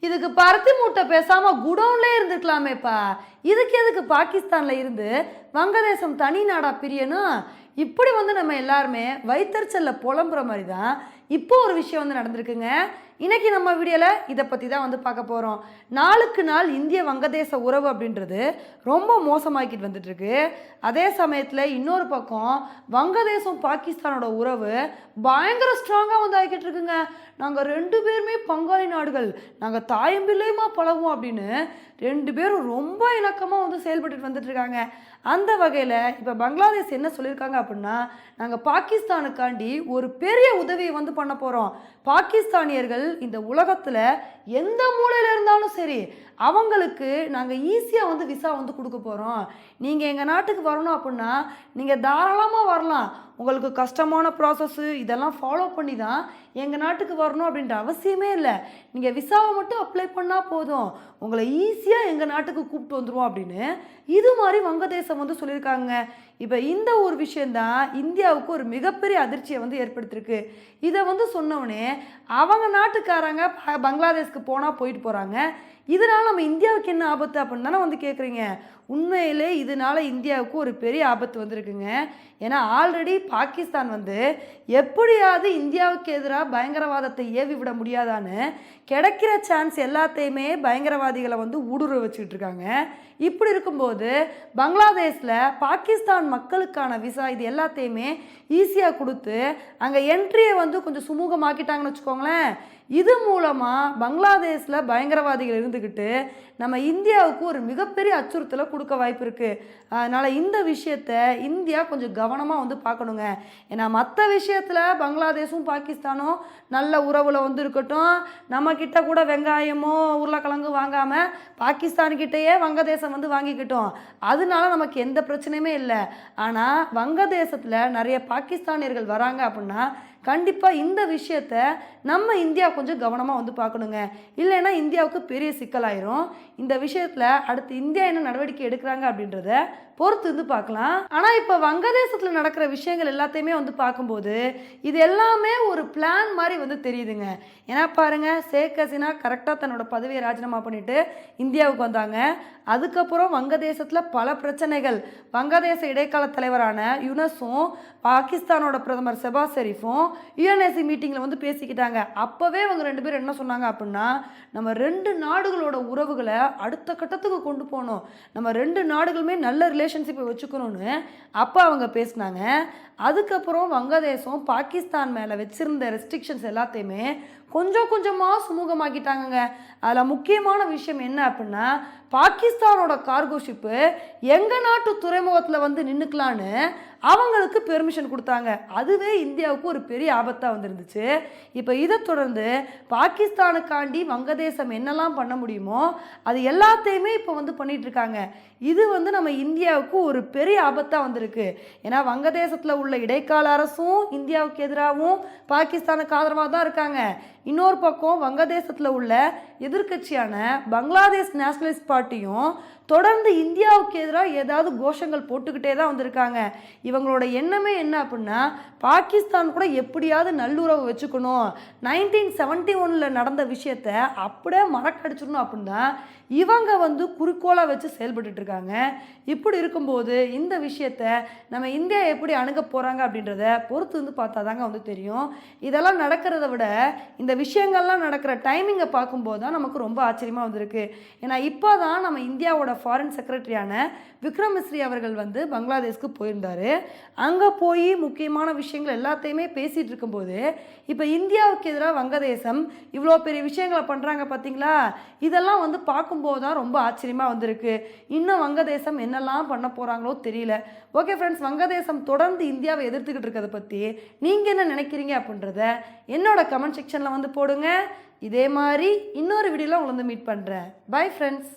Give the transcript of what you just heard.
இதுக்கு பருத்தி மூட்டை பேசாம குடோன்ல இருந்துக்கலாமேப்பா. இதுக்கு எதுக்கு பாகிஸ்தான்ல இருந்து வங்கதேசம் தனி நாடா பிரியணும்? இப்படி நம்ம எல்லாருமே வயிற்றுச்சல்ல புலம்புற மாதிரி தான் இப்போ ஒரு விஷயம் நடந்திருக்குங்க. இன்னைக்கு நம்ம வீடியோவில் இதை பற்றி தான் பார்க்க போகிறோம். நாளுக்கு நாள் இந்திய வங்கதேச உறவு அப்படின்றது ரொம்ப மோசமாக்கிட்டு வந்துட்டுருக்கு. அதே சமயத்தில் இன்னொரு பக்கம் வங்கதேசம் பாகிஸ்தானோட உறவு பயங்கர ஸ்ட்ராங்காக ஆகிக்கிட்டு இருக்குங்க. நாங்கள் ரெண்டு பேருமே பங்காளி நாடுகள், நாங்கள் தாயும் பிள்ளையுமா பழகுவோம் அப்படின்னு ரெண்டு பேரும் ரொம்ப இணக்கமாக செயல்பட்டு வந்துட்டுருக்காங்க. அந்த வகையில் இப்போ பங்களாதேஷ் என்ன சொல்லியிருக்காங்க அப்படின்னா, நாங்கள் பாகிஸ்தானுக்காண்டி ஒரு பெரிய உதவியை பண்ண போகிறோம். பாகிஸ்தானியர்கள் இந்த உலகத்தில் எந்த மூலையில் இருந்தாலும் சரி, அவங்களுக்கு நாங்கள் ஈஸியாக விசா கொடுக்க போகிறோம். நீங்கள் எங்கள் நாட்டுக்கு வரணும் அப்படின்னா நீங்கள் தாராளமாக வரலாம். உங்களுக்கு கஷ்டமான ப்ராசஸ்ஸு இதெல்லாம் ஃபாலோ பண்ணி தான் எங்கள் நாட்டுக்கு வரணும் அப்படின்ற அவசியமே இல்லை. நீங்கள் விசாவை மட்டும் அப்ளை பண்ணால் போதும், உங்களை ஈஸியாக எங்கள் நாட்டுக்கு கூப்பிட்டு வந்துடுவோம் அப்படின்னு இது மாதிரி வங்கதேசம் சொல்லியிருக்காங்க. இப்போ இந்த ஒரு விஷயந்தான் இந்தியாவுக்கு ஒரு மிகப்பெரிய அதிர்ச்சியை ஏற்படுத்தியிருக்கு. இதை சொன்னோடனே அவங்க நாட்டுக்காரங்க பங்களாதேஷ்க்கு போனால் போயிட்டு போகிறாங்க. இதனால் நம்ம இந்தியாவுக்கு என்ன ஆபத்து அப்படின்னு தானே கேட்குறீங்க. உண்மையிலே இதனால் இந்தியாவுக்கு ஒரு பெரிய ஆபத்து வந்திருக்குங்க. ஏன்னா ஆல்ரெடி பாகிஸ்தான் எப்படியாவது இந்தியாவுக்கு எதிராக பயங்கரவாதத்தை ஏவி விட முடியாதான்னு கிடைக்கிற சான்ஸ் எல்லாத்தையுமே பயங்கரவாதிகளை ஊடுருவ வச்சுக்கிட்டு இருக்காங்க. இப்படி இருக்கும்போது பங்களாதேஷில் பாகிஸ்தான் மக்களுக்கான விசா இது எல்லாத்தையுமே ஈஸியாக கொடுத்து அங்கே என்ட்ரியை கொஞ்சம் சுமூகமாக்கிட்டாங்கன்னு வச்சுக்கோங்களேன். இது மூலமாக பங்களாதேஷில் பயங்கரவாதிகள் இருந்துக்கிட்டு நம்ம இந்தியாவுக்கு ஒரு மிகப்பெரிய அச்சுறுத்தலை கொடுக்க வாய்ப்பு இருக்குது. அதனால் இந்த விஷயத்தை இந்தியா கொஞ்சம் கவனமாக பார்க்கணுங்க. ஏன்னா மற்ற விஷயத்தில் பங்களாதேஷும் பாகிஸ்தானும் நல்ல உறவில் இருக்கட்டும், நம்மக்கிட்ட கூட வெங்காயமோ உருளைக்கிழங்கு வாங்காமல் பாகிஸ்தான்கிட்டயே வங்கதேசம் வாங்கிக்கிட்டோம். அதனால நமக்கு எந்த பிரச்சனையுமே இல்லை. ஆனால் வங்கதேசத்தில் நிறைய பாகிஸ்தானியர்கள் வராங்க அப்படின்னா கண்டிப்பாக இந்த விஷயத்தை நம்ம இந்தியா கொஞ்சம் கவனமாக பார்க்கணுங்க. இல்லைன்னா இந்தியாவுக்கு பெரிய சிக்கலாயிரும். இந்த விஷயத்தில் அடுத்து இந்தியா என்ன நடவடிக்கை எடுக்கிறாங்க அப்படின்றத பொறுத்து பார்க்கலாம். ஆனால் இப்போ வங்கதேசத்தில் நடக்கிற விஷயங்கள் எல்லாத்தையுமே பார்க்கும்போது இது எல்லாமே ஒரு பிளான் மாதிரி தெரியுதுங்க. ஏன்னா பாருங்கள், ஷேக் ஹசீனா கரெக்டாக தன்னோட பதவியை ராஜினாமா பண்ணிட்டு இந்தியாவுக்கு வந்தாங்க. அதுக்கப்புறம் வங்கதேசத்தில் பல பிரச்சனைகள், வங்கதேச இடைக்கால தலைவரான யுனஸும் பாகிஸ்தானோட பிரதமர் ஷெபாஸ் ஷெரீஃபும் யுஎன்எஸ்சி மீட்டிங்கில் பேசிக்கிட்டாங்க. அப்போவே அவங்க ரெண்டு பேரும் என்ன சொன்னாங்க அப்படின்னா, நம்ம ரெண்டு நாடுகளோட உறவுகளை அடுத்த கட்டத்துக்கு கொண்டு போகணும், நம்ம ரெண்டு நாடுகளுமே நல்ல ரிலேஷன்ஷிப்பை வச்சுக்கணும்னு அப்போ அவங்க பேசினாங்க. அதுக்கப்புறம் வங்கதேசம் பாகிஸ்தான் மேலே வச்சிருந்த ரெஸ்ட்ரிக்ஷன்ஸ் எல்லாத்தையுமே கொஞ்சம் கொஞ்சமாக சுமூகமாக்கிட்டாங்க. அதில் முக்கியமான விஷயம் என்ன அப்படின்னா, பாகிஸ்தானோட கார்கோ ஷிப்பு எங்கள் நாட்டு துறைமுகத்தில் நின்றுக்கலான்னு அவங்களுக்கு பெர்மிஷன் கொடுத்தாங்க. அதுவே இந்தியாவுக்கு ஒரு பெரிய ஆபத்தாக இருந்துச்சு. இப்போ இதை தொடர்ந்து பாகிஸ்தானுக்காண்டி வங்கதேசம் என்னெல்லாம் பண்ண முடியுமோ அது எல்லாத்தையுமே இப்போ பண்ணிகிட்ருக்காங்க. இது நம்ம இந்தியாவுக்கு ஒரு பெரிய ஆபத்தாக வந்திருக்கு. ஏன்னா வங்கதேசத்தில் உள்ள இடைக்கால அரசும் இந்தியாவுக்கு எதிராகவும் பாகிஸ்தானுக்கு ஆதரவாக தான் இருக்காங்க. இன்னொரு பக்கம் வங்கதேசத்தில் உள்ள எதிர்கட்சியான பங்களாதேஷ் நேஷனலிஸ்ட் பார்ட்டியும் தொடர்ந்து இந்தியாவுக்கு எதிராக ஏதாவது கோஷங்கள் போட்டுக்கிட்டே தான் வந்திருக்காங்க. இவங்களோட எண்ணமே என்ன அப்படின்னா, பாகிஸ்தான் கூட எப்படியாவது நல்லுறவு வச்சுக்கணும், 1971 நடந்த விஷயத்தை அப்படியே மறக்கடிச்சிடணும் அப்படின்னா இவங்க குறிக்கோளாக வச்சு செயல்பட்டு இருக்காங்க. இப்படி இருக்கும்போது இந்த விஷயத்தை நம்ம இந்தியா எப்படி அணுக போகிறாங்க அப்படின்றத பொறுத்து பார்த்தா தாங்க தெரியும். இதெல்லாம் நடக்கிறத விட இந்த விஷயங்கள்லாம் நடக்கிற டைமிங்கை பார்க்கும்போது தான் நமக்கு ரொம்ப ஆச்சரியமாக வந்திருக்கு. ஏன்னா இப்போ தான் நம்ம இந்தியாவோட ஃபாரின் செக்ரட்டரியான விக்ரம் மிஸ்ரி அவர்கள் பங்களாதேஷ்க்கு போயிருந்தார். அங்கே போய் முக்கியமான விஷயங்கள் எல்லாத்தையுமே பேசிகிட்டு இருக்கும்போது இப்போ இந்தியாவுக்கு எதிராக வங்கதேசம் இவ்வளோ பெரிய விஷயங்களை பண்ணுறாங்க பார்த்தீங்களா. இதெல்லாம் பார்க்கும்போது தான் ரொம்ப ஆச்சரியமாக வந்திருக்கு. இன்னும் வங்கதேசம் என்னெல்லாம் பண்ண போகிறாங்களோ தெரியல. ஓகே ஃப்ரெண்ட்ஸ், வங்கதேசம் தொடர்ந்து இந்தியாவை எதிர்த்துக்கிட்டு இருக்கிறத பற்றி நீங்கள் என்ன நினைக்கிறீங்க அப்படின்றத என்னோட கமெண்ட் செக்ஷனில் போடுங்க. இதே மாதிரி இன்னொரு வீடியோவில் உங்களை மீட் பண்ணுறேன். Bye friends.